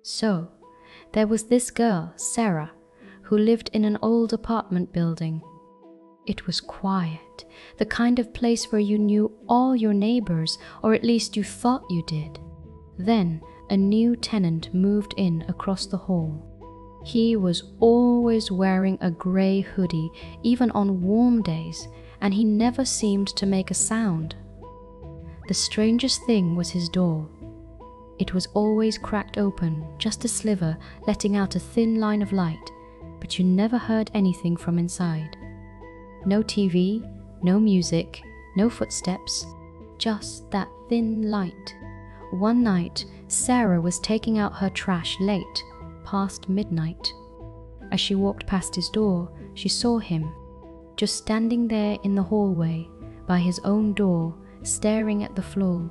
So, there was this girl, Sarah, who lived in an old apartment building. It was quiet, the kind of place where you knew all your neighbors, or at least you thought you did. Then, a new tenant moved in across the hall. He was always wearing a grey hoodie, even on warm days, and he never seemed to make a sound. The strangest thing was his door. It was always cracked open, just a sliver, letting out a thin line of light, but you never heard anything from inside. No TV, no music, no footsteps, just that thin light. One night, Sarah was taking out her trash late, past midnight. As she walked past his door, she saw him, just standing there in the hallway, by his own door, staring at the floor.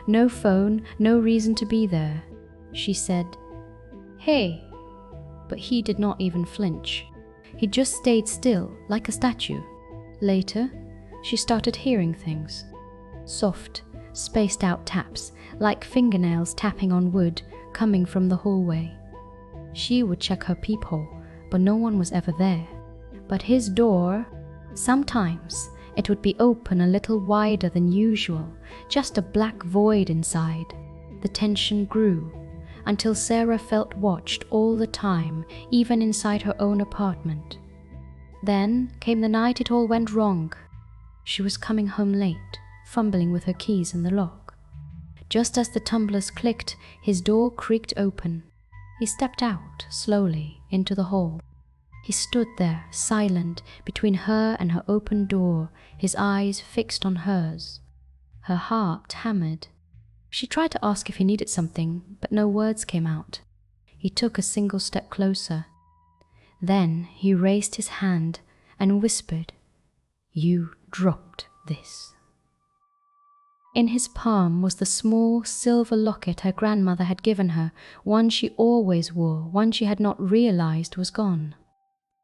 No phone, no reason to be there. She said, "Hey," but he did not even flinch. He just stayed still, like a statue. Later, she started hearing things. Soft, spaced out taps, like fingernails tapping on wood, coming from the hallway. She would check her peephole, but no one was ever there. But his door, sometimes, it would be open a little wider than usual, just a black void inside. The tension grew, until Sarah felt watched all the time, even inside her own apartment. Then came the night it all went wrong. She was coming home late, fumbling with her keys in the lock. Just as the tumblers clicked, his door creaked open. He stepped out, slowly, into the hall. He stood there, silent, between her and her open door, his eyes fixed on hers. Her heart hammered. She tried to ask if he needed something, but no words came out. He took a single step closer. Then he raised his hand and whispered, "You dropped this." In his palm was the small silver locket her grandmother had given her, one she always wore, one she had not realized was gone.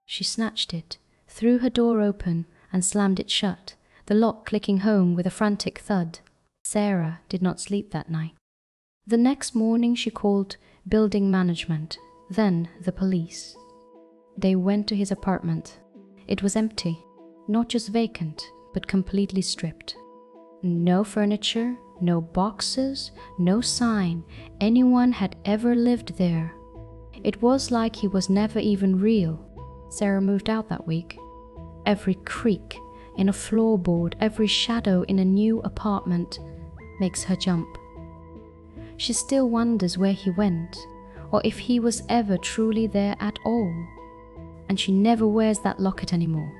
She snatched it, threw her door open, and slammed it shut, the lock clicking home with a frantic thud. Sarah did not sleep that night. The next morning she called building management, then the police. They went to his apartment. It was empty, not just vacant, but completely stripped. No furniture, no boxes, no sign anyone had ever lived there. It was like he was never even real. Sarah moved out that week. Every creak in a floorboard, every shadow in a new apartment makes her jump. She still wonders where he went, or if he was ever truly there at all. And she never wears that locket anymore.